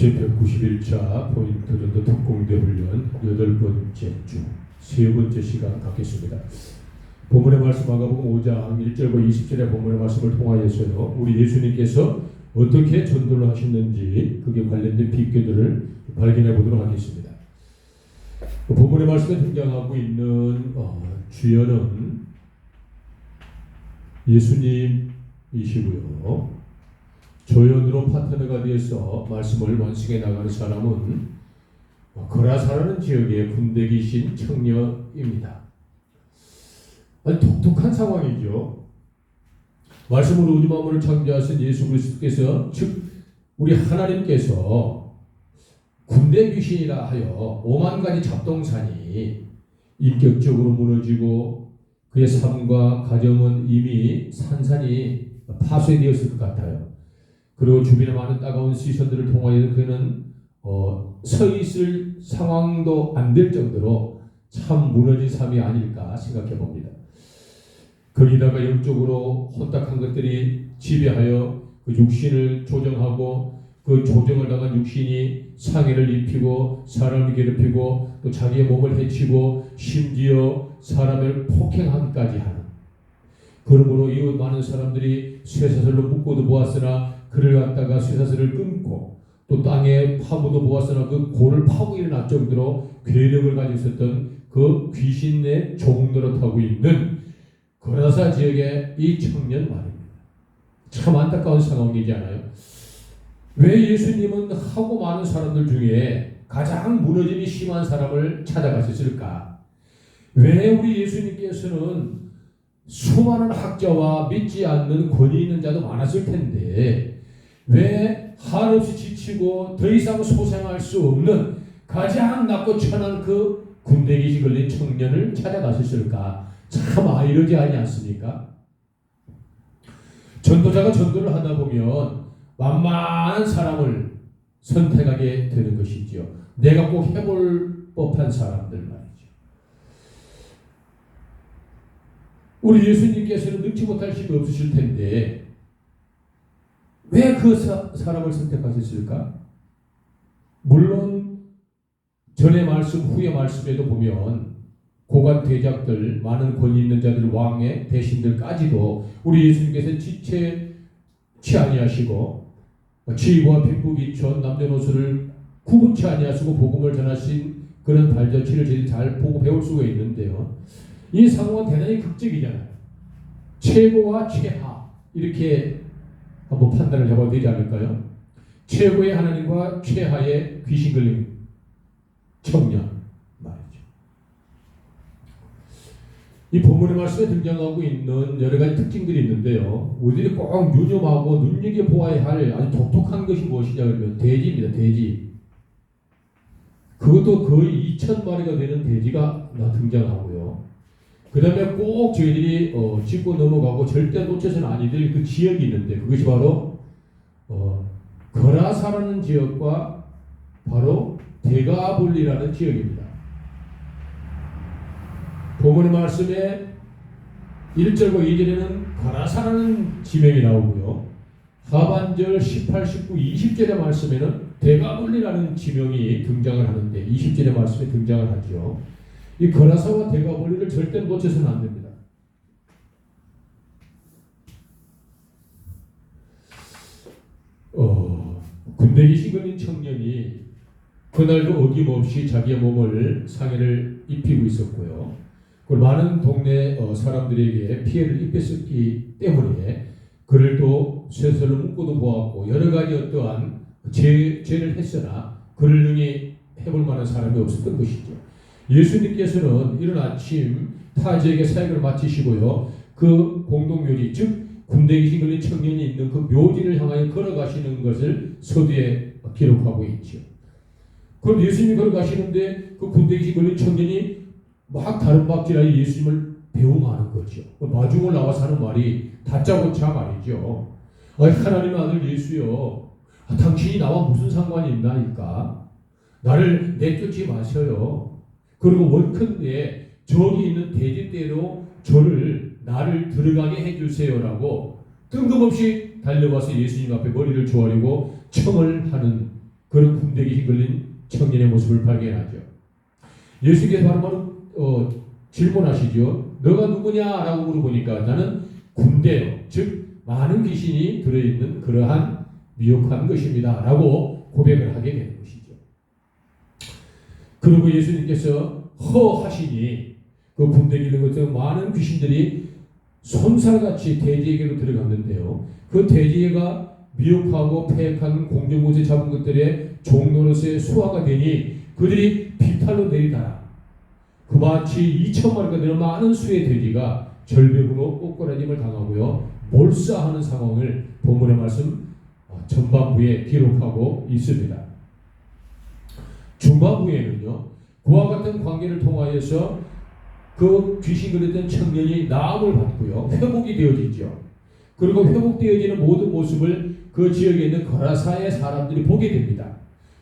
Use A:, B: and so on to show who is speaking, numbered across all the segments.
A: 제191차 포인트전도 특공대 훈련 8번째 주 3번째 시간 갖겠습니다. 본문의 말씀 마가복음 5장 1절과 20절의 본문의 말씀을 통하여서요, 우리 예수님께서 어떻게 전도를 하셨는지 그게 관련된 비교들을 발견해 보도록 하겠습니다. 본문의 말씀에 등장하고 있는 주연은 예수님이시고요. 조연으로 파트너가 되어서 말씀을 완성해 나가는 사람은 거라사라는 지역의 군대 계신 청년입니다. 아주 독특한 상황이죠. 말씀으로 우주 만물을 창조하신 예수 그리스도께서, 즉 우리 하나님께서 군대 귀신이라 하여 5만 가지 잡동사니 인격적으로 무너지고 그의 삶과 가정은 이미 산산이 파쇄되었을 것 같아요. 그리고 주변에 많은 따가운 시선들을 통하여 그는 서 있을 상황도 안 될 정도로 참 무너진 삶이 아닐까 생각해 봅니다. 거기다가 영적으로 혼탁한 것들이 지배하여 그 육신을 조정하고 그 조정을 당한 육신이 상해를 입히고 사람을 괴롭히고 또 자기의 몸을 해치고 심지어 사람을 폭행하기까지 하는, 그러므로 이 많은 사람들이 쇠사슬로 묶고도 보았으나 그를 갖다가 쇠사슬을 끊고 또 땅에 파고도 보았으나 그 골을 파고 일어날 정도로 괴력을 가지고 있었던 그 귀신의 종노릇하고 있는 거라사 지역의 이 청년 말입니다. 참 안타까운 상황이지 않아요? 왜 예수님은 하고 많은 사람들 중에 가장 무너짐이 심한 사람을 찾아가셨을까? 왜 우리 예수님께서는 수많은 학자와 믿지 않는 권위 있는 자도 많았을 텐데 왜 한없이 지치고 더 이상 소생할 수 없는 가장 낮고 천한 그 군대 기시 걸린 청년을 찾아가셨을까? 참 아이러지 아니 않습니까? 전도자가 전도를 하다 보면 만만한 사람을 선택하게 되는 것이죠. 내가 꼭 해볼 법한 사람들 말이죠. 우리 예수님께서는 능치 못할 힘이 없으실 텐데 왜 그 사람을 선택하셨을까? 물론 전의 말씀 후의 말씀에도 보면 고관 대작들, 많은 권위 있는 자들, 왕의 대신들까지도 우리 예수님께서 지체치 아니하시고 지휘와 빈부 기촌 남녀노소를 구분치 아니하시고 복음을 전하신 그런 발자취를 저희들이 잘 보고 배울 수가 있는데요. 이 상황은 대단히 극적이잖아요. 최고와 최하 이렇게 한번 판단을 해봐도 되지 않을까요? 최고의 하나님과 최하의 귀신 걸린 청년 말이죠. 이 본문의 말씀에 등장하고 있는 여러 가지 특징들이 있는데요. 우리들이 꼭 유념하고 눈여겨보아야 할 아주 독특한 것이 무엇이냐 그러면 돼지입니다. 돼지. 그것도 거의 2,000마리가 되는 돼지가 등장하고요. 그 다음에 꼭 저희들이 짚고 넘어가고 절대 놓쳐서는 아니 될 그 지역이 있는데 그것이 바로 거라사라는 지역과 바로 데가볼리라는 지역입니다. 본문의 말씀에 1절과 2절에는 거라사라는 지명이 나오고요. 하반절 18, 19, 20절의 말씀에는 데가볼리라는 지명이 등장을 하는데 20절의 말씀에 등장을 하죠. 이 거라사와 데가볼리를 절대 놓쳐서는 안 됩니다. 군대 기신 걸린 청년이 그날도 어김없이 자기의 몸을 상해를 입히고 있었고요. 그리고 많은 동네 사람들에게 피해를 입혔기 때문에 그를 또 쇠설로 묶고도 보았고 여러 가지 어떠한 죄를 했으나 그를 능히 해볼 만한 사람이 없었던 것이죠. 예수님께서는 이른 아침 타지에게 사역을 마치시고요. 그 공동묘지, 즉 군대 기신 걸린 청년이 있는 그 묘지를 향하여 걸어가시는 것을 서두에 기록하고 있죠. 그럼 예수님이 걸어가시는데 그 군대 기신 걸린 청년이 막 다른 박질하여 예수님을 배웅하는 거죠. 마중을 나와서 하는 말이 다짜고짜 말이죠. 하나님의 아들 예수여, 당신이 나와 무슨 상관이 있나이까? 나를 내쫓지 마셔요. 그리고 원컨대 저기 있는 돼지떼로 나를 들어가게 해주세요라고 뜬금없이 달려와서 예수님 앞에 머리를 조아리고 청을 하는 그런 군대기 휘둘린 청년의 모습을 발견하죠. 예수께서 바로 질문하시죠. 너가 누구냐라고 물어보니까 나는 군대요. 즉 많은 귀신이 들어있는 그러한 미혹한 것입니다. 라고 고백을 하게 되는 것이죠. 그리고 예수님께서 허하시니 그 군대 기른 것처럼 많은 귀신들이 손살같이 돼지에게로 들어갔는데요. 그 돼지가 미혹하고 폐역한 공중곳에 잡은 것들의 종노릇의 수화가 되니 그들이 비탈로 내리다라. 그마치 2,000마리가 되는 많은 수의 돼지가 절벽으로 꼬꾸라짐을 당하고요. 몰사하는 상황을 본문의 말씀 전반부에 기록하고 있습니다. 중반부에는요. 그와 같은 관계를 통하여서 그 귀신 들렸던 청년이 나음을 받고요. 회복이 되어지죠. 그리고 회복되어지는 모든 모습을 그 지역에 있는 거라사의 사람들이 보게 됩니다.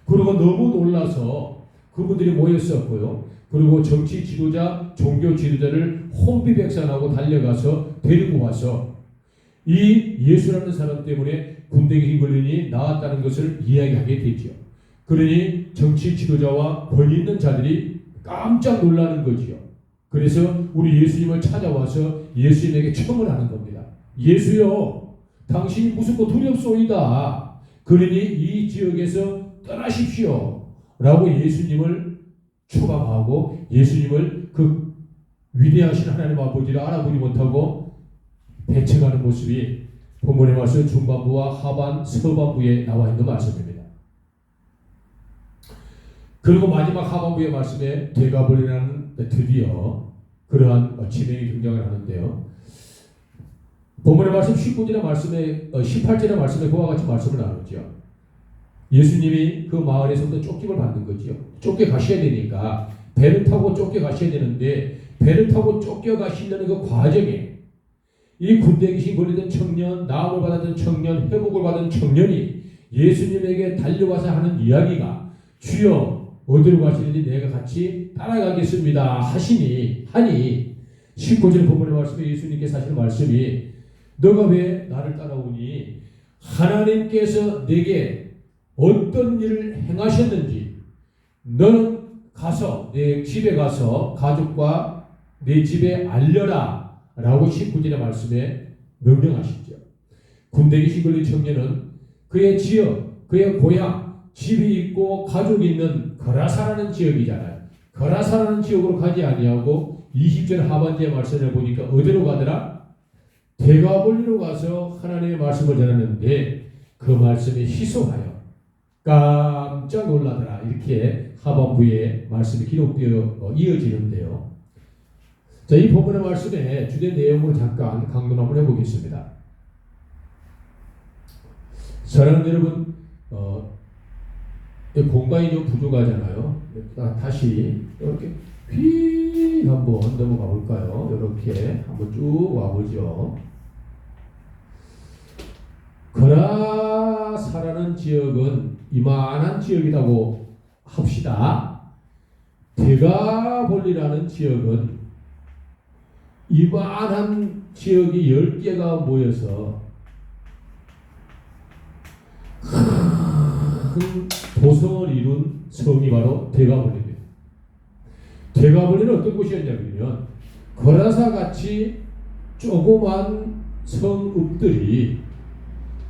A: 그리고 너무 놀라서 그분들이 모였었고요. 그리고 정치 지도자, 종교 지도자를 혼비백산하고 달려가서 데리고 와서 이 예수라는 사람 때문에 군대기 휘둘리니 나았다는 것을 이야기하게 되죠. 그러니 정치 지도자와 권위 있는 자들이 깜짝 놀라는 거지요. 그래서 우리 예수님을 찾아와서 예수님에게 청을 하는 겁니다. 예수여, 당신이 무섭고 두렵소이다. 그러니 이 지역에서 떠나십시오. 라고 예수님을 추방하고 예수님을 그 위대하신 하나님 아버지를 알아보지 못하고 배척하는 모습이 본문의 말씀 중반부와 하반, 서반부에 나와 있는 말씀입니다. 그리고 마지막 하반부의 말씀에 대가벌이라는 드디어 그러한 진행이 등장을 하는데요. 본문의 말씀 19절의 말씀에 18절의 말씀에 그와 같이 말씀을 나누죠. 예수님이 그 마을에서부터 쫓김을 받는 거죠. 쫓겨가셔야 되니까 배를 타고 쫓겨가셔야 되는데 배를 타고 쫓겨가시려는 그 과정에 이 군대 귀신 걸리던 청년, 나음을 받았던 청년, 회복을 받은 청년이 예수님에게 달려와서 하는 이야기가 주여 어디로 가시는지 내가 같이 따라가겠습니다 하니 19절 본문의 말씀에 예수님께서 하시는 말씀이 너가 왜 나를 따라오니 하나님께서 내게 어떤 일을 행하셨는지 너는 가서 내 집에 가서 가족과 내 집에 알려라 라고 19절의 말씀에 명령하시죠. 군대 귀신 걸린 청년은 그의 지역, 그의 고향, 집이 있고 가족이 있는 거라사라는 지역이잖아요. 거라사라는 지역으로 가지 아니하고 20절 하반절의 말씀을 보니까 어디로 가더라? 데가볼리로 가서 하나님의 말씀을 전했는데 그 말씀이 희소하여 깜짝 놀라더라. 이렇게 하반부에 말씀이 기록되어 이어지는데요. 자, 이 본문의 말씀에 주된 내용을 잠깐 강론 한번 해보겠습니다. 사랑하는 여러분, 공간이 좀 부족하잖아요. 다시 이렇게 휙 한번 넘어가 볼까요? 이렇게 한번 쭉 와보죠. 거라사라는 지역은 이만한 지역이라고 합시다. 데가볼리라는 지역은 이만한 지역이 10개가 모여서 큰 도성을 이룬 성이 바로 데가볼리입니다. 데가볼리는 어떤 곳이었냐면 거라사같이 조그만 성읍들이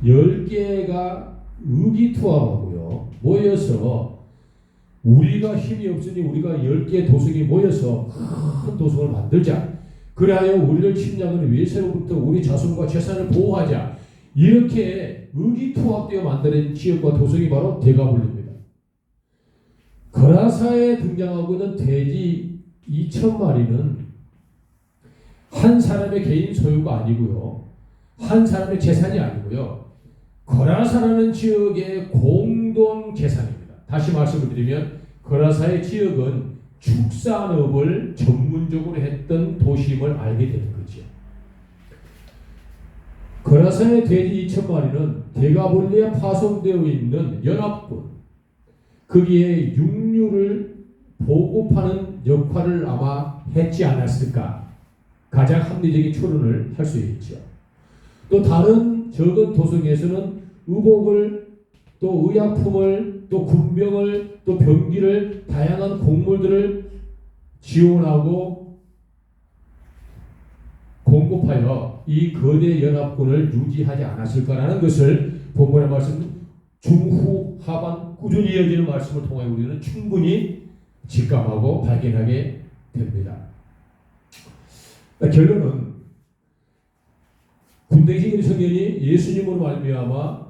A: 10개가 의기투합하고요 모여서 우리가 힘이 없으니 우리가 10개 도성이 모여서 큰 도성을 만들자. 그리하여 우리를 침략하는 외세로부터 우리 자손과 재산을 보호하자. 이렇게 의기투합되어 만드는 지역과 도성이 바로 데가볼리입니다. 거라사에 등장하고 있는 돼지 2,000마리는 한 사람의 개인 소유가 아니고요. 한 사람의 재산이 아니고요. 거라사라는 지역의 공동 재산입니다. 다시 말씀을 드리면 거라사의 지역은 축산업을 전문적으로 했던 도시임을 알게 되는 거죠. 거라사의 돼지 2,000마리는 데가볼리에 파송되어 있는 연합군, 거기에 육류를 보급하는 역할을 아마 했지 않았을까. 가장 합리적인 추론을 할 수 있죠. 또 다른 적은 도성에서는 의복을 또 의약품을 또 군병을 또 병기를 다양한 곡물들을 지원하고 공급하여 이 거대 연합군을 유지하지 않았을까라는 것을 본문의 말씀 중후 하반 꾸준히 이어지는 말씀을 통해 우리는 충분히 직감하고 발견하게 됩니다. 결론은 군대기신 청년이 예수님으로 말미암아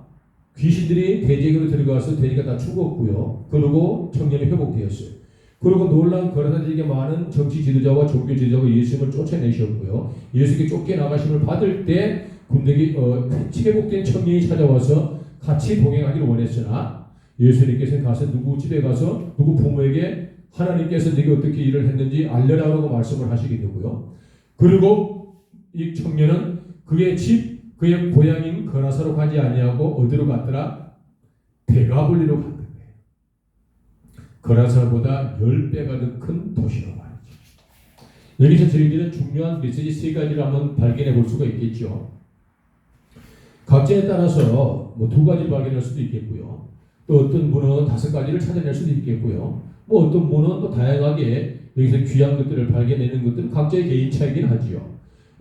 A: 귀신들이 돼지에게로 들어가서 돼지가 다 죽었고요. 그리고 청년이 회복되었어요. 그리고 놀라운 거라사들에게 많은 정치 지도자와 종교 지도자가 예수님을 쫓아내셨고요. 예수께 쫓겨나가심을 받을 때 군대기 회복된 청년이 찾아와서 같이 동행하기를 원했으나 예수님께서 가서 누구 집에 가서 누구 부모에게 하나님께서 네게 어떻게 일을 했는지 알려라라고 말씀을 하시게 되고요. 그리고 이 청년은 그의 집, 그의 고향인 거라사로 가지 아니하고 어디로 갔더라? 데가볼리로 갔던 거예요. 거라사보다 10배가 더 큰 도시로 말이죠. 여기서 저희들은 중요한 메시지 세 가지를 한번 발견해 볼 수가 있겠죠. 각자에 따라서 뭐 두 가지 발견할 수도 있겠고요. 또 어떤 분은 5가지를 찾아낼 수도 있겠고요. 뭐 어떤 분은 또 다양하게 여기서 귀한 것들을 발견내는 것들은 각자의 개인 차이긴 하지요.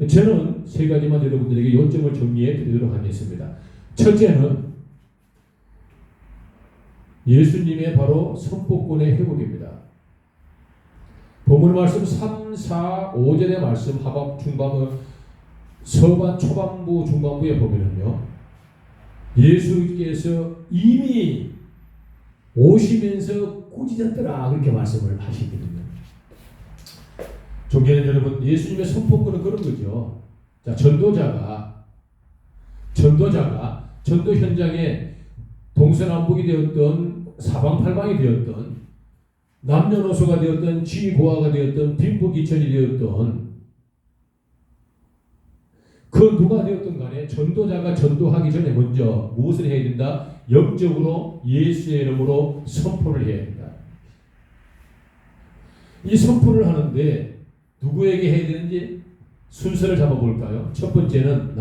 A: 저는 세 가지만 여러분들에게 요점을 정리해 드리도록 하겠습니다. 첫째는 예수님의 바로 선포권의 회복입니다. 본문 말씀 3, 4, 5절의 말씀 하박 중반부 서반 초반부 중반부에 보면은요. 예수께서 이미 오시면서 꾸짖었더라 그렇게 말씀을 하시거든요. 존경하는 여러분, 예수님의 선포권은 그런 거죠. 자, 전도자가 전도 현장에 동서남북이 되었던 사방팔방이 되었던 남녀노소가 되었던 지고아가 되었던 빈부귀천이 되었던 그 누가 되었던 간에 전도자가 전도하기 전에 먼저 무엇을 해야 된다? 영적으로 예수의 이름으로 선포를 해야 된다. 이 선포를 하는데 누구에게 해야 되는지 순서를 잡아볼까요? 첫 번째는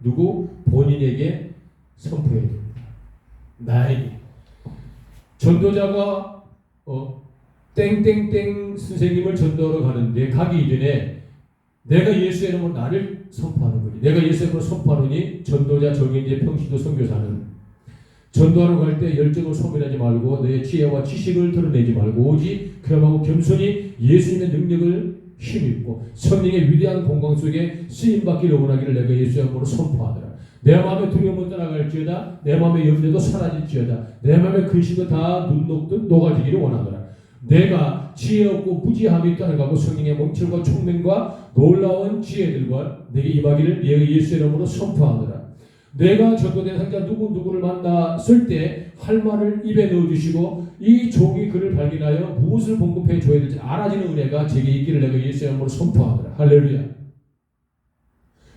A: 누구? 본인에게 선포해야 됩니다. 나에게. 전도자가 땡땡땡 선생님을 전도하러 가는데 가기 이전에 내가 예수의 이름으로 나를 선포하는 거지. 내가 예수의 이름으로 선포하느니 전도자, 정인재, 평신도, 선교사는 전도하러 갈 때 열정을 소멸하지 말고 내 지혜와 지식을 드러내지 말고 오직 겸하고 겸손히 예수님의 능력을 힘입고 성령의 위대한 공강 속에 쓰임받기를 원하기를 내가 예수의 이름으로 선포하더라. 내 마음의 두려움은 떠나갈지어다. 내 마음의 염려도 사라질지어다. 내 마음의 근심도 다 눈 녹듯 녹아지기를 원하더라. 내가 지혜 없고 무지함이 떠나가고 성령의 몽철과 총명과 놀라운 지혜들과 내게 임하기를 내가 예수의 이름으로 선포하노라. 내가 전도된 상자 누구를 만났을 때 할 말을 입에 넣어주시고 이 종이 그를 발견하여 무엇을 공급해 줘야 될지 알아지는 은혜가 제게 있기를 내가 예수의 이름으로 선포하노라. 할렐루야.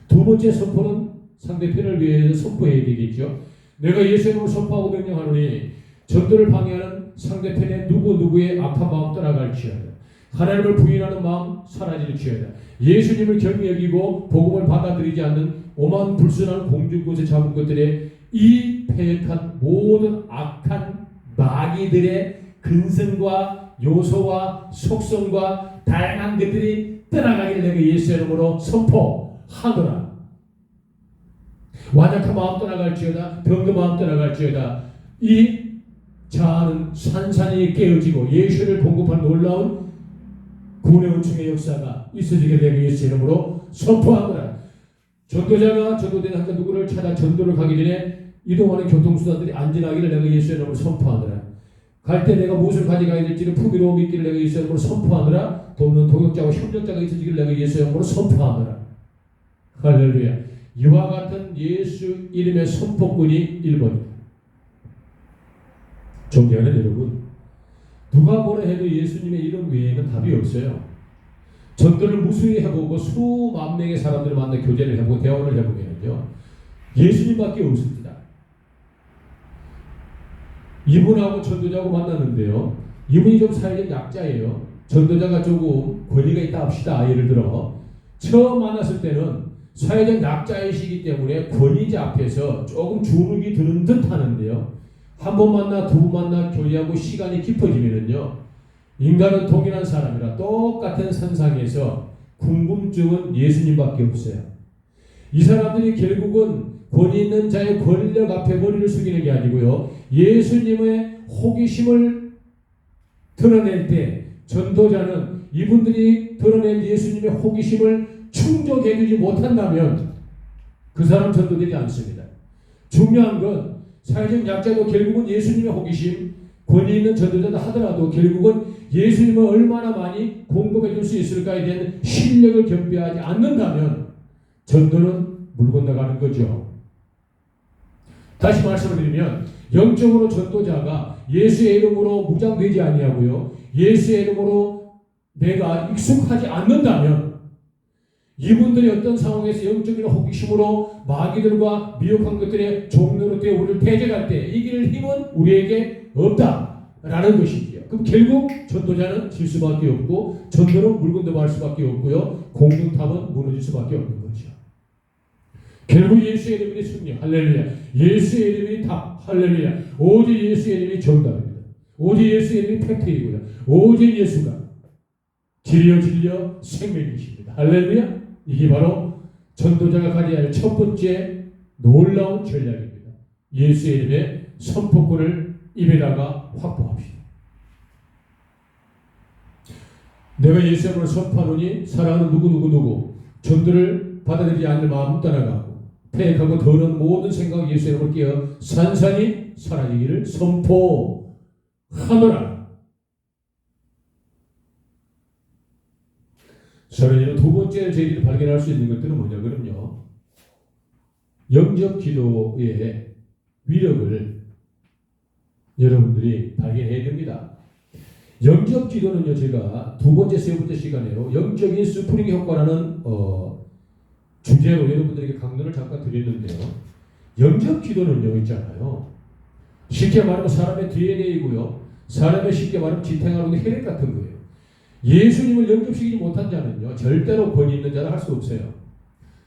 A: 두 번째 선포는 상대편을 위해서 선포해야 되겠죠. 내가 예수의 이름으로 선포하고 명령하노니 전도를 방해하는 상대편의 누구의 악한 마음 떠나갈지어다. 하나님을 부인하는 마음 사라질지어다. 예수님을 경히 여기고 복음을 받아들이지 않는 오만 불순한 공중곳에 잡은 것들의 이 패역한 모든 악한 마귀들의 근성과 요소와 속성과 다양한 것들이 떠나가기를 내가 예수의 이름으로 선포하노라. 완악한 마음 떠나갈지어다. 병든 마음 떠나갈지어다. 이 자아는 산산이 깨어지고 예수를 공급한 놀라운 구원의 은총의 역사가 있어지게 되게 예수의 이름으로 선포하노라. 전도자가 전도된 학자 누구를 찾아 전도를 가기 전에 이동하는 교통수단들이 안전하기를 내가 예수의 이름으로 선포하노라. 갈 때 내가 무엇을 가져가야 될지를 풍요로움이 있기를 내가 예수의 이름으로 선포하노라. 돕는 동역자와 협력자가 있어지기를 내가 예수의 이름으로 선포하노라. 할렐루야. 이와 같은 예수 이름의 선포권이 1번입니다. 존경하는 여러분, 누가 뭐라 해도 예수님의 이름 외에는 답이 없어요. 전도를 무수히 해보고 수만 명의 사람들을 만나 교제를 해보고 대화를 해보면요, 예수님밖에 없습니다. 이분하고 전도자하고 만났는데요, 이분이 좀 사회적 약자예요. 전도자가 조금 권위가 있다 합시다. 예를 들어 처음 만났을 때는 사회적 약자이시기 때문에 권위자 앞에서 조금 주눅이 드는 듯 하는데요, 한 번 만나 두 번 만나 교제하고 시간이 깊어지면은요, 인간은 동일한 사람이라 똑같은 선상에서 궁금증은 예수님밖에 없어요. 이 사람들이 결국은 권위 있는 자의 권력 앞에 머리를 숙이는 게 아니고요, 예수님의 호기심을 드러낼 때 전도자는 이분들이 드러낸 예수님의 호기심을 충족해주지 못한다면 그 사람 전도되지 않습니다. 중요한 건 사회적 약자도 결국은 예수님의 호기심, 권위 있는 전도자다 하더라도 결국은 예수님을 얼마나 많이 공급해 줄 수 있을까에 대한 실력을 겸비하지 않는다면 전도는 물 건너가는 거죠. 다시 말씀을 드리면 영적으로 전도자가 예수의 이름으로 무장되지 아니하고요, 예수의 이름으로 내가 익숙하지 않는다면 이분들이 어떤 상황에서 영적인 호기심으로 마귀들과 미혹한 것들의 종로로 되어 우리를 대적할 때 이길 힘은 우리에게 없다라는 것이지요. 그럼 결국 전도자는 질 수밖에 없고 전도는 물 건너갈 수밖에 없고요, 공동탑은 무너질 수밖에 없는 거죠. 결국 예수의 이름이 승리, 할렐루야. 예수의 이름이 답, 할렐루야. 오직 예수의 이름이 정답입니다. 오직 예수의 이름이 팩트이고요, 오직 예수가 길이요 진리요 생명이십니다. 할렐루야. 이게 바로 전도자가 가져야 할 첫 번째 놀라운 전략입니다. 예수의 이름의 선포권을 입에다가 확보합시다. 내가 예수의 이름을 선포하노니 사랑하는 누구 전도를 받아들이지 않는 마음 떠나가고 폐역하고 더러운 모든 생각 예수의 이름을 깨어 산산이 사라지기를 선포하노라. 저는 두 번째 저희들이 발견할 수 있는 것들은 뭐냐 그럼요, 영접 기도의 위력을 여러분들이 발견해야 됩니다. 영접 기도는요, 제가 두 번째, 세 번째 시간에요, 영적인 스프링 효과라는 주제로 여러분들에게 강론을 잠깐 드렸는데요, 영접 기도는요 있잖아요, 쉽게 말하면 사람의 DNA이고요, 사람의 쉽게 말하면 지탱하는 혈액 같은 거예요. 예수님을 영접시키지 못한 자는요 절대로 권위 있는 자를 할 수 없어요.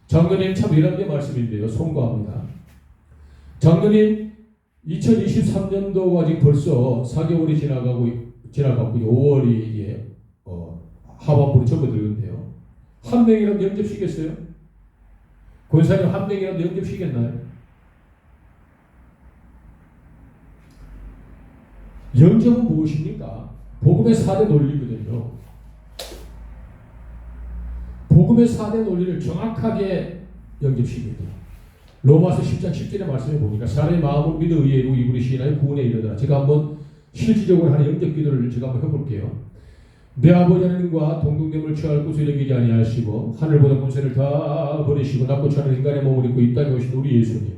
A: 장로님 참 이런 말씀인데요, 송구합니다. 장로님 2023년도가 지금 벌써 4개월이 지나가고 5월이 이제 하반부로 접어들었는데요, 한 명이라도 영접시켰어요? 권사님 한 명이라도 영접시켰나요? 영접은 무엇입니까? 복음의 4대 논리거든요. 복음의 4대 논리를 정확하게 영접시킵니다. 로마서 10장 10절의 말씀에 보니까 사람의 마음을 믿어 의에 이르고 입으로 시인하여 구원에 이르더라. 제가 한번 실질적으로 하는 영접 기도를 제가 한번 해볼게요. 내 아버지 하나님과 동등됨을 취할 곳을 여기지 아니하시고 하늘보다 권세를 다 버리시고 낮고 차는 인간의 몸을 입고 이 땅에 오신 우리 예수님,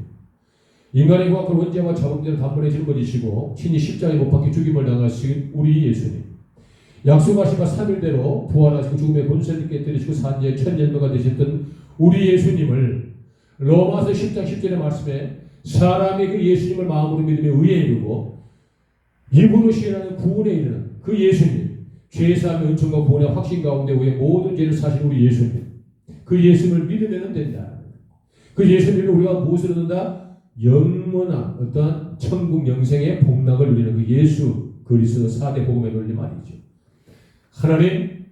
A: 인간의 고학을 원죄와 자범죄를 단번에 짊어지시고 친히 십자가에 못 박혀 죽임을 당하신 우리 예수님, 약속하신 바 3일대로 부활하시고 죽음의 권세를 깨뜨리시고 산지의 천년도가 되셨던 우리 예수님을 로마서 10장 10절의 말씀에 사람이 그 예수님을 마음으로 믿으며 의에 이르고 입으로 시인하는 구원에 이르는 그 예수님, 죄사함의 은총과 구원의 확신 가운데 우리의 모든 죄를 사신 우리 예수님, 그 예수님을 믿으면 된다. 그 예수님을 우리가 무엇을 얻는다? 영원한 어떠한 천국 영생의 복락을 누리는 그 예수 그리스도 4대 복음의 논리 말이죠. 하나님,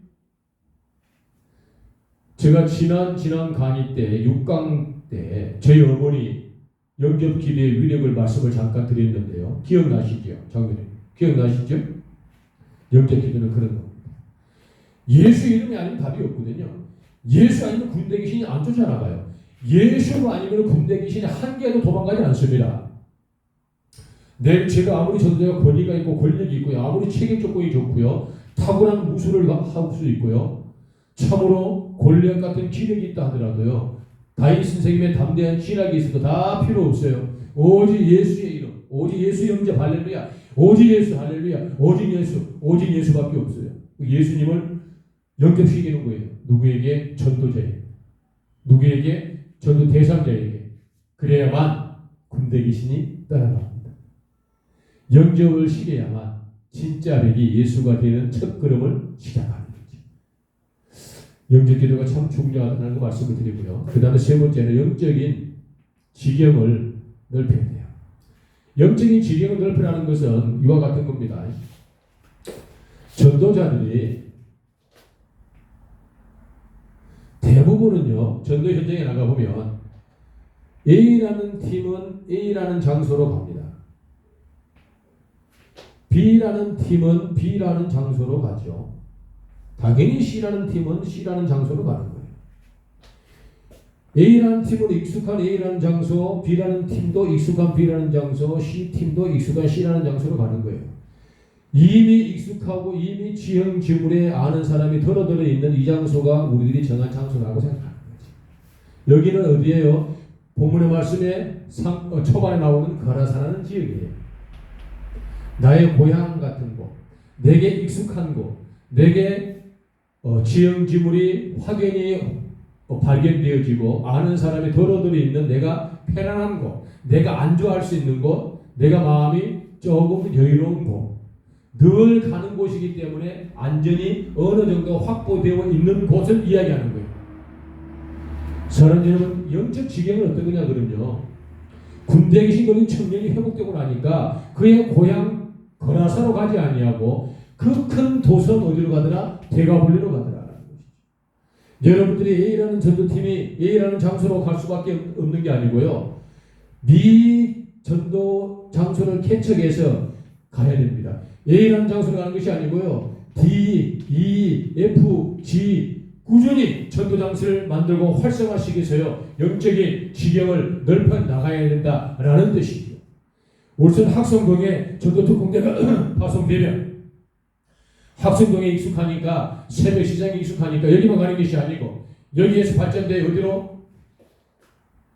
A: 제가 지난 강의 때 6강 때 저희 어머니 영접 기도의 위력을 말씀을 잠깐 드렸는데요. 기억나시죠? 장로님 기억나시죠? 영접 기도는 그런 겁니다. 예수 이름이 아니면 답이 없거든요. 예수 아니면 군대 귀신이 안 쫓아나가요. 예수가 아니면 군대 귀신이 한 개도 도망가지 않습니다. 제가 아무리 전도자가 권위가 있고 권력이 있고요, 아무리 체격 조건이 좋고요, 탁월한 무술을 할 수 있고요, 참으로 골리앗 같은 기력이 있다 하더라도요, 다윗 선생님의 담대한 신학이 있어도 다 필요 없어요. 오직 예수의 이름, 오직 예수 영접 할렐루야, 오직 예수 할렐루야, 오직 예수밖에 없어요. 예수님을 영접시키는 거예요. 누구에게? 전도자에게. 누구에게? 전도 대상자에게. 그래야만 군대 귀신이 떠나갑니다. 영접을 시켜야만 진짜 백이 예수가 되는 첫 걸음을 시작하는 거죠. 영접 기도가 참 중요하다는 거 말씀을 드리고요. 그 다음에 세 번째는 영적인 지경을 넓혀야 돼요. 영적인 지경을 넓혀라는 것은 이와 같은 겁니다. 전도자들이 대부분은요, 전도 현장에 나가보면 A라는 팀은 A라는 장소로 갑니다. B라는 팀은 B라는 장소로 가죠. 당연히 C라는 팀은 C라는 장소로 가는 거예요. A라는 팀은 익숙한 A라는 장소, B라는 팀도 익숙한 B라는 장소, C팀도 익숙한 C라는 장소로 가는 거예요. 이미 익숙하고 이미 지형지물에 아는 사람이 들어들어 있는 이 장소가 우리들이 정한 장소라고 생각하는 거지. 여기는 어디예요? 본문의 말씀에 초반에 나오는 거라사라는 지역이에요. 나의 고향 같은 곳, 내게 익숙한 곳, 내게 지형지물이 확연히 발견되어지고 아는 사람이 들어들어 있는 내가 편안한 곳, 내가 안주할 수 있는 곳, 내가 마음이 조금 여유로운 곳, 늘 가는 곳이기 때문에 안전이 어느 정도 확보되어 있는 곳을 이야기하는 거예요. 사랑하는 여러분, 영적 지경은 어떤 거냐 그러면요, 군대에 계신 그런 청년이 회복되고 나니까 그의 고향 거라사로 가지 아니하고 그 큰 도성 어디로 가더라? 대가볼리로 가더라. 여러분들이 A라는 전도팀이 A라는 장소로 갈 수밖에 없는 게 아니고요, 미 전도 장소를 개척해서 가야 됩니다. A라는 장소로 가는 것이 아니고요, D, E, F, G 꾸준히 전도 장소를 만들고 활성화시키기 위해서요, 영적인 지경을 넓혀 나가야 된다라는 뜻이죠. 울산 학성동에 전도 특공대가 파송되면 학성동에 익숙하니까, 새벽 시장에 익숙하니까 여기만 가는 것이 아니고 여기에서 발전돼 어디로?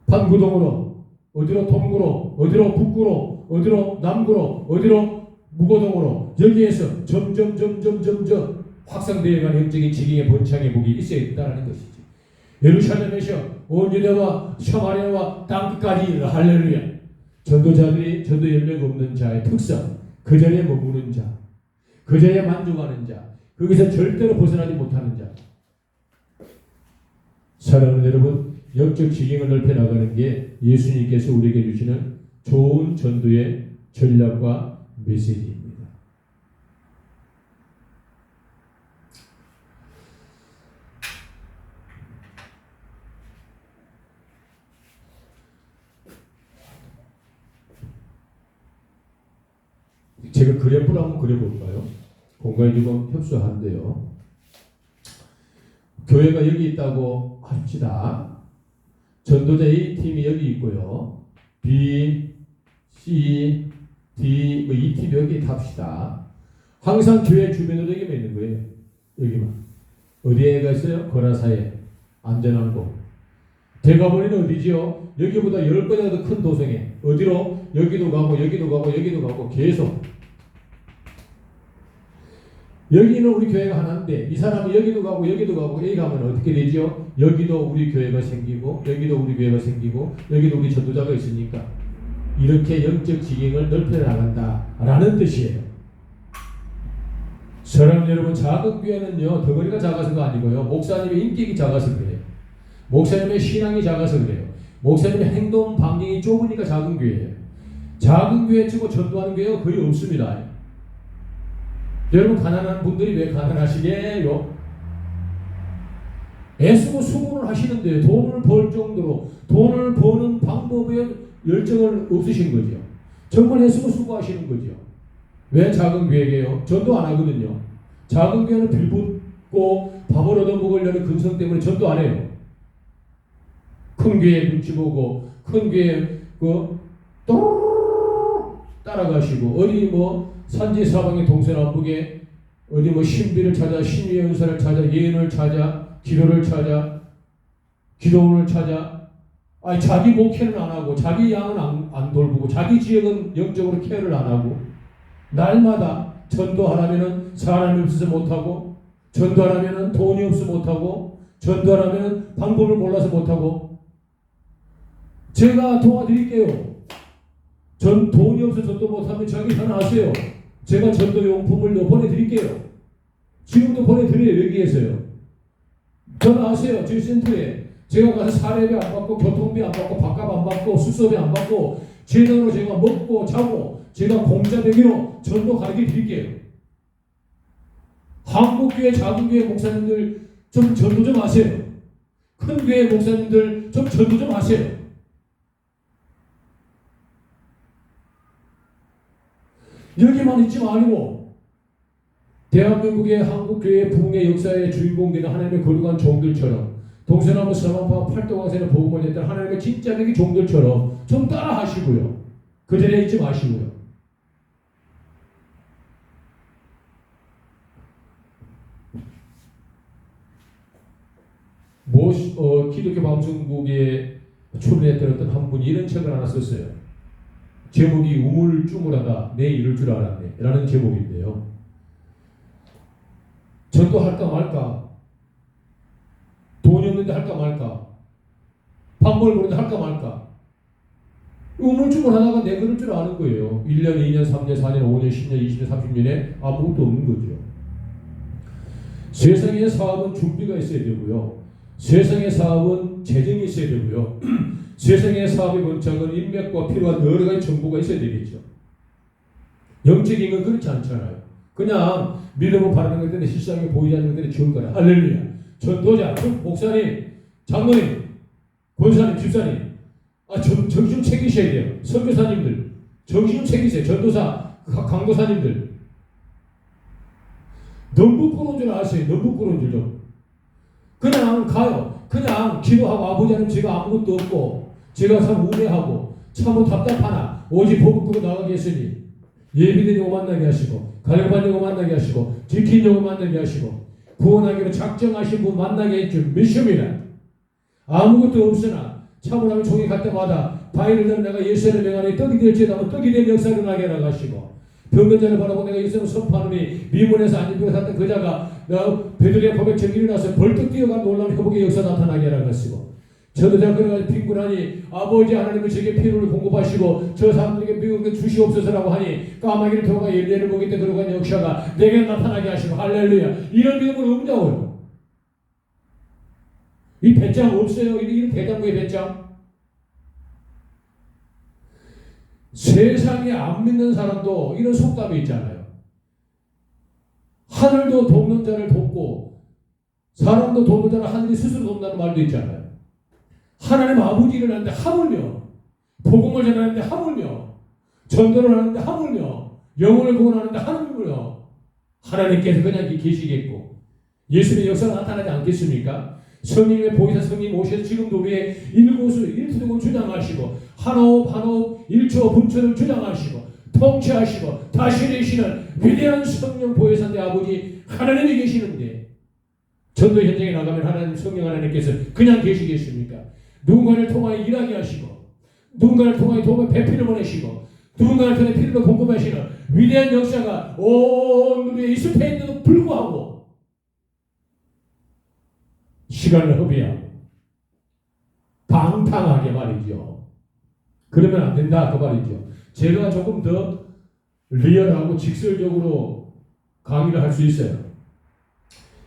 A: 판구동으로, 어디로? 동구로, 어디로? 북구로, 어디로? 남구로, 어디로? 무고동으로, 여기에서 점점 확산되어가는 영적인 지경의 번창의 복이 있어야 된다는 것이지. 예루살렘에서 온 유대와 사마리아와 땅끝까지 할렐루야. 전도자들이 전도 열매가 없는 자의 특성, 그 자리에 머무는 자, 그 자리에 만족하는 자, 거기서 절대로 벗어나지 못하는 자. 사랑하는 여러분, 영적 지경을 넓혀 나가는 게 예수님께서 우리에게 주시는 좋은 전도의 전략과 메시지입니다. 제가 그래프를 한번 그려볼까요? 공간이 조금 협소한데요. 교회가 여기 있다고 합시다. 전도자 A팀이 여기 있고요. B, C, D, 이 팀이 여기 합시다. 항상 교회 주변으로 여기만 있는 거예요. 여기만. 어디에 있어요? 거라사에. 안전한 곳. 대가버리는 어디지요? 여기보다 10배나 더 큰 도성에. 어디로? 여기도 가고 여기도 가고 여기도 가고 계속. 여기는 우리 교회가 하나인데 이 사람이 여기도 가고 여기도 가고 여기 가면 어떻게 되죠? 여기도 우리 교회가 생기고 여기도 우리 교회가 생기고 여기도 우리 전도자가 있으니까 이렇게 영적 지경을 넓혀 나간다라는 뜻이에요. 사랑하는 여러분, 작은 교회는요, 덩어리가 작아서가 아니고요, 목사님의 인격이 작아서 그래요. 목사님의 신앙이 작아서 그래요. 목사님의 행동 반경이 좁으니까 작은 교회예요. 작은 교회 치고 전도하는 교회가 거의 없습니다. 여러분, 가난한 분들이 왜 가난하시게요? 애쓰고 수고를 하시는데 돈을 벌 정도로 돈을 버는 방법에 열정을 없으신 거죠. 정말 애쓰고 수고하시는 거죠. 왜 작은 교회예요? 전도 안 하거든요. 작은 교회는 빌붙고 밥을 얻어먹으려는 근성 때문에 전도 안 해요. 큰 교회 눈치 보고 큰 교회 따라가시고 어디 산지 사방의 동서남북에 어디 신비를 찾아 신의 연설을 찾아 예언을 찾아 기도를 찾아 기도원을 찾아 자기 목회는 안 하고 자기 양은 안 돌보고 자기 지역은 영적으로 케어를 안 하고 날마다 전도하라면은 사람이 없어서 못하고 전도하라면은 돈이 없어서 못하고 전도하라면은 방법을 몰라서 못하고 제가 도와드릴게요. 전 돈이 없어서 전도 못하면 저기 전화하세요. 제가 전도 용품을 보내드릴게요. 지금도 보내드려요. 여기에서요. 전화하세요. 저희 센터에. 제가 가서 사례비 안 받고 교통비 안 받고 밥값 안 받고 숙소비 안 받고 재단으로 제가 먹고 자고 제가 공자되기로 전도 가르쳐 드릴게요. 한국교회 작은 교회 목사님들 좀 전도 좀 하세요. 큰 교회 목사님들 좀 전도 좀 하세요. 여기만 있지 말고 대한민국의 한국교회 부흥의 역사의 주인공들은 하나님의 거룩한 종들처럼 동서남북 서방파 팔도강산의 복음을 냈던 하나님의 진짜 되게 종들처럼 좀 따라 하시고요. 그 자리에 있지 마시고요. 기독교 방송국에 출연했던 어떤 한 분이 이런 책을 하나 썼어요. 제목이 우물쭈물하다 내 이럴 줄 알았네 라는 제목인데요. 전도할까 말까, 돈이 없는데 할까 말까, 밥벌 모르는데 할까 말까, 우물쭈물하다가 내 그럴 줄 아는 거예요. 1년, 2년, 3년, 4년, 5년, 10년, 20년, 30년에 아무것도 없는 거죠. 세상의 사업은 준비가 있어야 되고요. 세상의 사업은 재정이 있어야 되고요. 세상의 사업의 원칙은 인맥과 필요한 여러 가지 정보가 있어야 되겠죠. 영적인 건 그렇지 않잖아요. 그냥 믿음을 바라는 것 때문에 실상이 보이지 않는 것 때문에 지은 거라. 할렐루야. 전도자, 목사님, 장로님, 권사님, 집사님, 정신 좀 챙기셔야 돼요. 선교사님들, 정신 좀 챙기세요. 전도사, 강도사님들. 너무 부끄러운 줄 아세요? 너무 부끄러운 줄 좀. 그냥 가요. 그냥 기도하고 아버지 하나님 제가 아무것도 없고 제가 참 우매하고 참 답답하나 오직 복음 듣고 나가겠으니 예비된 영혼 만나게 하시고 가려받는 영혼 만나게 하시고 지킨 영혼 만나게 하시고 구원하기로 작정하신 분 만나게 해줄 믿습니다. 아무것도 없으나 참으로 하면 종이 갈 때마다 바위를 들어 내가 예수의 명안에 떡이 될지라도 떡이 된 역사를 나게 나가시고 병변자를 바라고 내가 예수를 선포하노니 미문에서 안진병에 샀던 그 자가 베들레헴 고백처럼 일어나서 벌떡 뛰어간 놀라운 회복의 역사 나타나게 나가시고 저도 제가 그래가지고 빈곤하니 아버지 하나님은 제게 필요를 공급하시고 저 사람들에게 미국에 주시옵소서라고 하니 까마귀를 통과 열매를 보기 때 들어간 역사가 내게 나타나게 하시고 할렐루야. 이런 믿음은 없냐고요. 이 배짱 없어요. 이 배짱구의 배짱. 세상에 안 믿는 사람도 이런 속담이 있잖아요. 하늘도 돕는 자를 돕고 사람도 돕는 자를 하늘이 스스로 돕는다는 말도 있잖아요. 하나님 아버지를 하는데 하물며 복음을 전하는데 하물며 전도를 하는데 하물며 영혼을 구원하는데 하물며 하나님께서 그냥 계시겠고 예수님의 역사가 나타나지 않겠습니까? 성령의 보이사 성령 오셔서 지금도 우리의 일고수 일투족을 주장하시고 한호흡 일초 분초를 주장하시고 통치하시고 다스리시는 위대한 성령 보혜사의 아버지 하나님이 계시는데 전도 현장에 나가면 하나님 성령 하나님께서 그냥 계시겠습니까? 누군가를 통하여 일하게 하시고 누군가를 통하여 도움의 배필을 보내시고 누군가를 통해 필요를 공급하시는 위대한 역사가 온 우리의 이 숲에 있는데도 불구하고 시간을 허비하고 방탕하게 말이죠. 그러면 안 된다 그 말이죠. 제가 조금 더 리얼하고 직설적으로 강의를 할 수 있어요.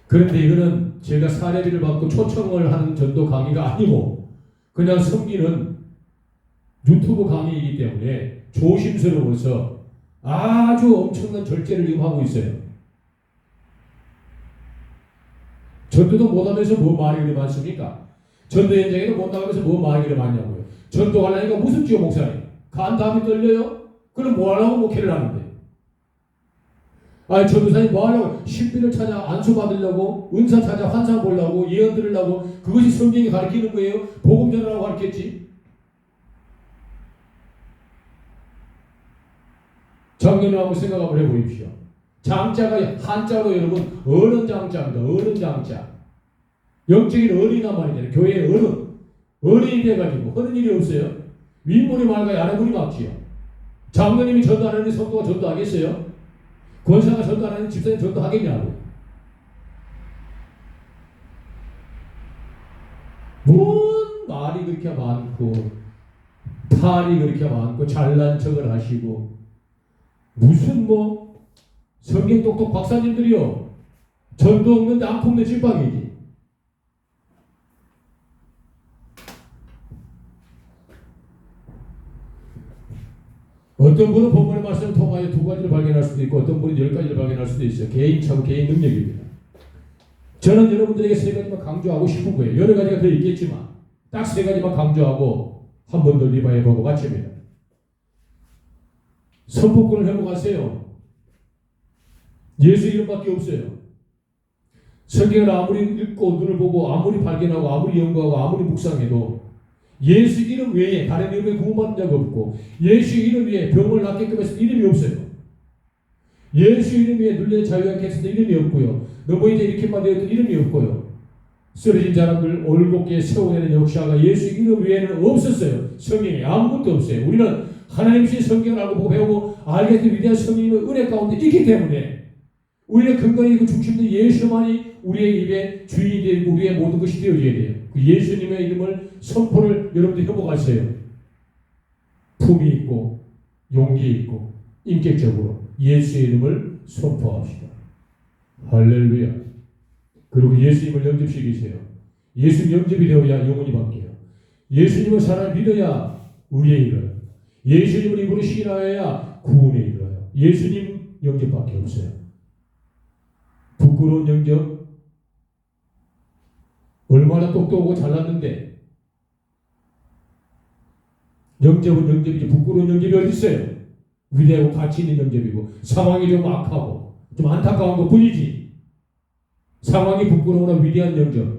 A: 그런데 이거는 제가 사례비를 받고 초청을 하는 전도 강의가 아니고 그냥 섬기는 유튜브 강의이기 때문에 조심스러워서 아주 엄청난 절제를 지금 하고 있어요. 전도도 못하면서 뭐 말이 그리 많습니까? 전도 현장에는 못 나가면서 뭐 말이 그리 많냐고요. 전도 하려니까 무슨 지요 목사님? 간담이 떨려요? 그럼 뭐 하려고 목회를 하는데? 아니 전도사님 뭐 하려고? 신비를 찾아 안수 받으려고? 은사 찾아 환상 보려고? 예언 들으려고? 그것이 성경이 가르치는 거예요? 복음 전하라고 가르쳤지? 작년에 한번 생각 한번 해보십시오. 장자가 한자로 여러분 어른 장자입니다. 어른 장자. 영적인 어린이란 말이잖아요. 교회의 어른이 돼가지고 하는 일이 없어요. 윗물이 맑아야 아랫물이 맑지요. 장로님이 전도 안 하는 성도가 전도하겠어요? 권사가 전도 안 하는 집사님 전도하겠냐고. 뭔 말이 그렇게 많고 탈이 그렇게 많고 잘난 척을 하시고 무슨 뭐 성경 똑똑 박사님들이요. 전도 없는데 안 품는 찐빵이지. 어떤 분은 본문의 말씀을 통하여 2가지를 발견할 수도 있고 어떤 분은 10가지를 발견할 수도 있어요. 개인차고 개인 능력입니다. 저는 여러분들에게 3가지만 강조하고 싶은 거예요. 여러 가지가 더 있겠지만 딱 3가지만 강조하고 한 번 더 리바이브하고 마칩니다. 선포권을 회복하세요. 예수 이름밖에 없어요. 성경을 아무리 읽고 눈을 보고 아무리 발견하고 아무리 연구하고 아무리 묵상해도 예수 이름 외에 다른 이름에 구원받은 자가 없고 예수 이름 외에 병을 낫게끔 해서 이름이 없어요. 예수 이름 외에 눌려 자유하게 해서 이름이 없고요. 넘어지게 일으킴만 되었던 이름이 없고요. 쓰러진 사람들 올곧게 세워내는 역사가 예수 이름 외에는 없었어요. 성경에 아무것도 없어요. 우리는 하나님의 성경을 알고 보고 배우고 알게 된 위대한 성령님의 은혜 가운데 있기 때문에 우리의 근간이고 중심도 예수만이 우리의 입에 주인이 되고 우리의 모든 것이 되어져야 돼요. 그 예수님의 이름을 선포를 여러분들 회복하세요. 품이 있고 용기 있고 인격적으로 예수의 이름을 선포합시다. 할렐루야. 그리고 예수님을 영접시키세요. 예수 영접이 되어야 영혼이 바뀌어요. 예수님을 사람을 믿어야 의에 이르러요. 예수님을 입으로 신하여야 구원에 이르러요. 예수님 영접밖에 없어요. 부끄러운 영접, 얼마나 똑똑하고 잘났는데 영접은 영접이지 부끄러운 영접이 어디 있어요? 위대하고 가치 있는 영접이고 상황이 좀 악하고 좀 안타까운 것 뿐이지 상황이 부끄러우나 위대한 영접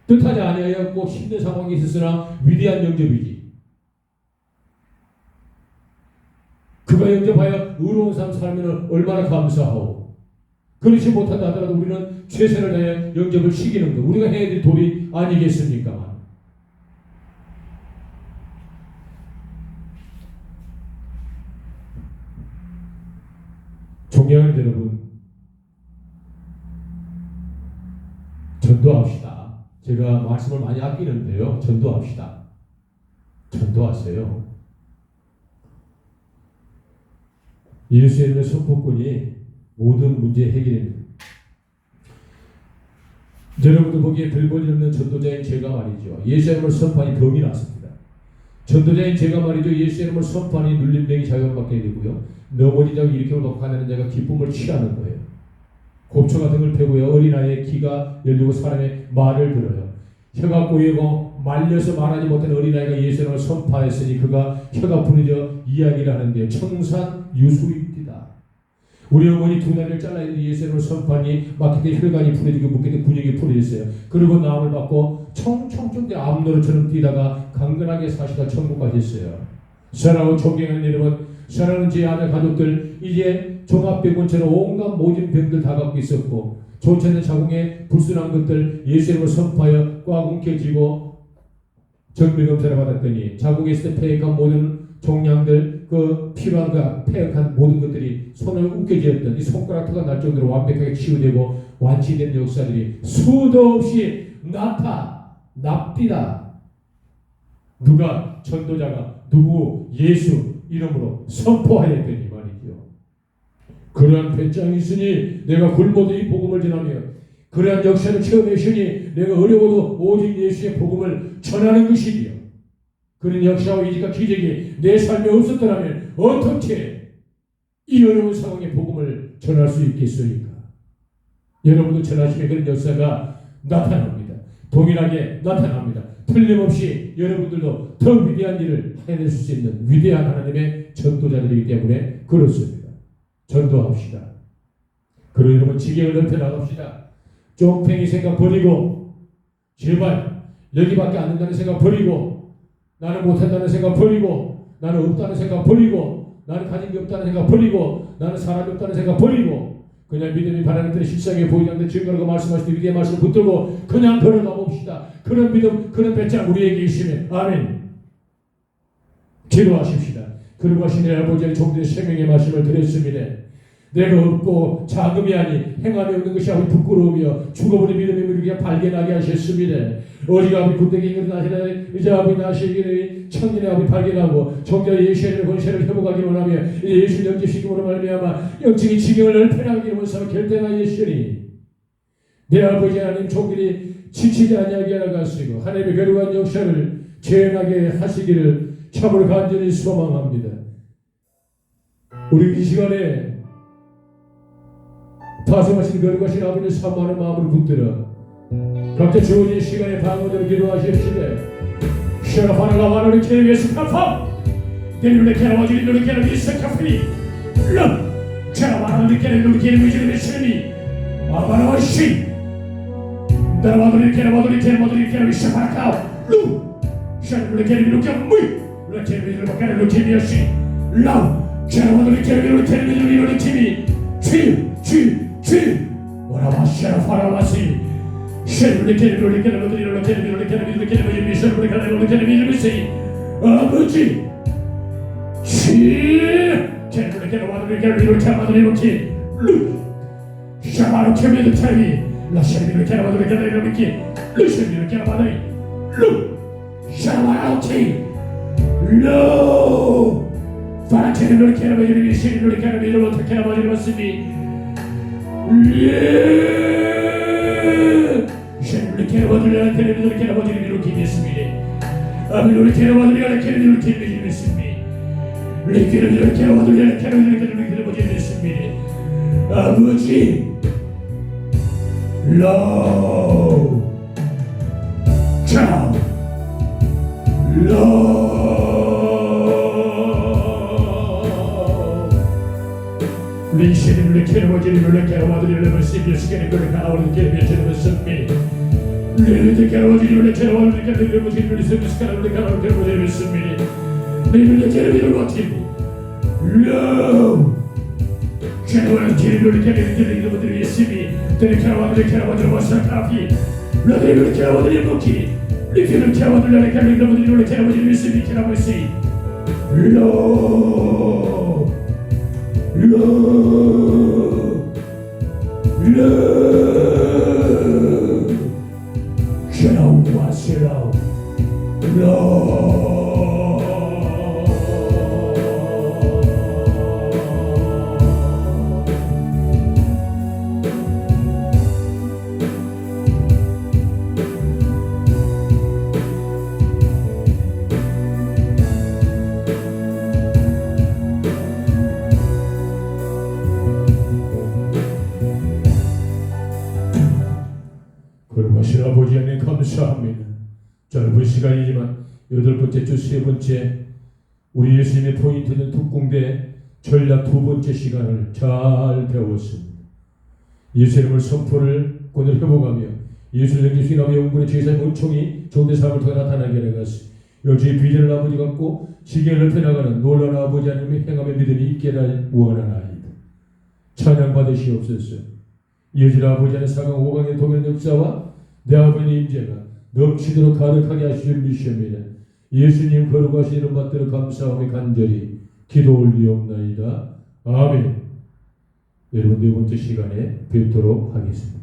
A: 뜻하지 아니하였고 힘든 상황이 있었으나 위대한 영접이지 그가 영접하여 의로운 삶 살면 얼마나 감사하고 그렇지 못한다 하더라도 우리는 최선을 다해 영접을 시키는 것 우리가 해야 될 도리 아니겠습니까? 존경하는 여러분 전도합시다. 제가 말씀을 많이 아끼는데요. 전도합시다. 전도하세요. 예수의 이름의 선포권이 모든 문제 해결입니다. 여러분도 보기에 별볼일 없는 전도자인 제가 말이죠. 예수의 이름을 선포하니 병이 났습니다. 전도자인 제가 말이죠. 예수의 이름을 선포하니 눌림병이 자유받게 되고요. 넘어진 자가 일으킴을 받고 가는 자가 기쁨을 취하는 거예요. 곱초가 등을 펴고요. 어린아이의 귀가 열리고 사람의 말을 들어요. 혀가 꼬이고 말려서 말하지 못한 어린아이가 예수의 이름을 선포하였으니 그가 혀가 부러져 이야기를 하는데요. 청산유수입니다. 우리 어머니 2다리를 잘라있는데 예수의 이름을 선포하니 막힐 때 혈관이 부러지고 묶일 때 근육이 부러졌어요. 그리고 나음을 받고 청청청 때 암노루처럼 뛰다가 강건하게 사시다 천국 가셨어요. 사랑하고 존경하는 여러분, 사랑하는 제 아들 가족들, 이제 종합병원처럼 온갖 모진 병들 다 갖고 있었고 좋지 않은 자궁에 불순한 것들 예수의 이름을 선포하여 꽉 움켜쥐고 정밀검사를 받았더니 자궁에 있을 때 폐역한 모든 종양들 그 필요한 그 폐역한 모든 것들이 손을 움켜쥐었던 이 손가락터가 날 정도로 완벽하게 치유되고 완치된 역사들이 수도 없이 납디다. 누가 전도자가 누구 예수 이름으로 선포하였더니 말이죠. 그러한 배짱이 있으니 내가 굶어도 이 복음을 전하며 그러한 역사를 체험했으니 내가 어려워도 오직 예수의 복음을 전하는 것이지요. 그런 역사와 이지가 기적이 내 삶에 없었더라면 어떻게 이 어려운 상황에 복음을 전할 수 있겠습니까? 여러분도 전하시면 그런 역사가 나타납니다. 동일하게 나타납니다. 틀림없이 여러분들도 더 위대한 일을 해낼 수 있는 위대한 하나님의 전도자들이기 때문에 그렇습니다. 전도합시다. 그리고 여러분 지경을 넓혀 나갑시다. 쫑팽이 생각 버리고 제발 여기밖에 안 된다는 생각 버리고 나는 못한다는 생각 버리고 나는 없다는 생각 버리고 나는 가진 게 없다는 생각 버리고 나는 사람이 없다는 생각 버리고 그냥 믿음이 바라는 때는 실상에 보이지 않는 증거라고 말씀하실 때 위대한 말씀을 붙들고 그냥 걸어가 봅시다. 그런 믿음 그런 배짱 우리에게 있으면 아멘. 기도하십시다. 그리고 하신 내 아버지의 종들의 생명의 말씀을 드렸습니다. 내가 없고 자금이 아니 행함이 없는 것이 아버지 부끄러우며 죽어버린 믿음의 우리가 발견하게 하셨습니다. 어제 아버지 군대에 일어나시나 이제 아버지 나시기를 청년의 아버지 발견하고 정자 예수의 권세를 회복하기 원하며 예수 영접시키므로 말미암아 영적인 지경을 넓혀나가기를 원하며 결단하였으니 내 아버지 하나님 종들이 지치지 아니하게 하시고 하나님의 거룩한 역사를 재현하게 하시기를 참으로 간절히 소망합니다. 우리 이 시간에 다정하신 거룩하신 아버지의 사모하는 마음을 붙들어 각자 주어진 시간에 방언으로 기도하시옵시되 샤라파나가 와노를 캐리 위해서 카파 내일을 캐라와주리 노를 캐라 위해서 카프니 럼 샤라파나를 캐리 노를 캐리 위해서 미스니 아바라와시 나라와도리 캐라와도리 캐라와도리 캐라 위해서 파라카오 루 샤라파나를 캐리 위해서 무이 루 캐리 위해서 캐리 루 캐리 위해서 람 샤라파나를 캐리 위해서 캐리 위해서 팀이 쥐 뭐라와 샤라파나와시 쉐르르 캐르르 캐르르 캐르르 캐르르 캐르르 쉐르르 캐르르 캐르르 쉐이 아버지 캐르르 캐르르 캐르르 캐르르 캐르르 샤마르 캐르르 캐르르 라쉐르르 캐르르 캐르르 캐르르 쉐르르 캐르르 루 샤마르 루 파테르르 캐르르 쉐르르 캐르르 캐르르 스미 쉐르르 캐르르 캐르르 캐르르 기미스미 아비르 캐르르 캐르르 기미스미 리케르르 캐르르 캐르르 기미스미 아버지 로 차 로 리시르르 캐르르 캐르르 시비스케르 캐르르 캐르르 스미 리르르 캐르르 캐르르 캐르르 시비스케르 캐르르 스미 리르르 캐르르 캐르르 로 캐르르 캐르르 스미 데르 캐르르 와사카피 리르르 캐르르 모키 리르르 캐르르 스미 캐르르 시 로 쉐라우 거룩하신 아버지 하나님 감사합니다. 짧은 시간이지만 8번째 주 3번째 우리 예수님의 포인트는 특공대 전략 2번째 시간을 잘 배웠습니다. 예수님을 선포를 오늘 회복하며 예수님 예수님의 영군의 제사의 은총이 종대 삶을 통해 나타나게 하는 것을 여주의 비전을 아버지 갖고 지경을 펴나가는 놀라운 아버지 하나님의 행함의 믿음이 있게 할 원하나이다. 찬양 받으시옵소서. 이어질 아버지 하나님 4강 5강의 동일 역사와 내 아버지의 임재가 넘치도록 가득하게 하시길 미시옵니다. 예수님 거룩하신 이름 받들어 감사하며 간절히 기도 올리옵나이다. 아멘. 여러분 4번째 시간에 뵙도록 하겠습니다.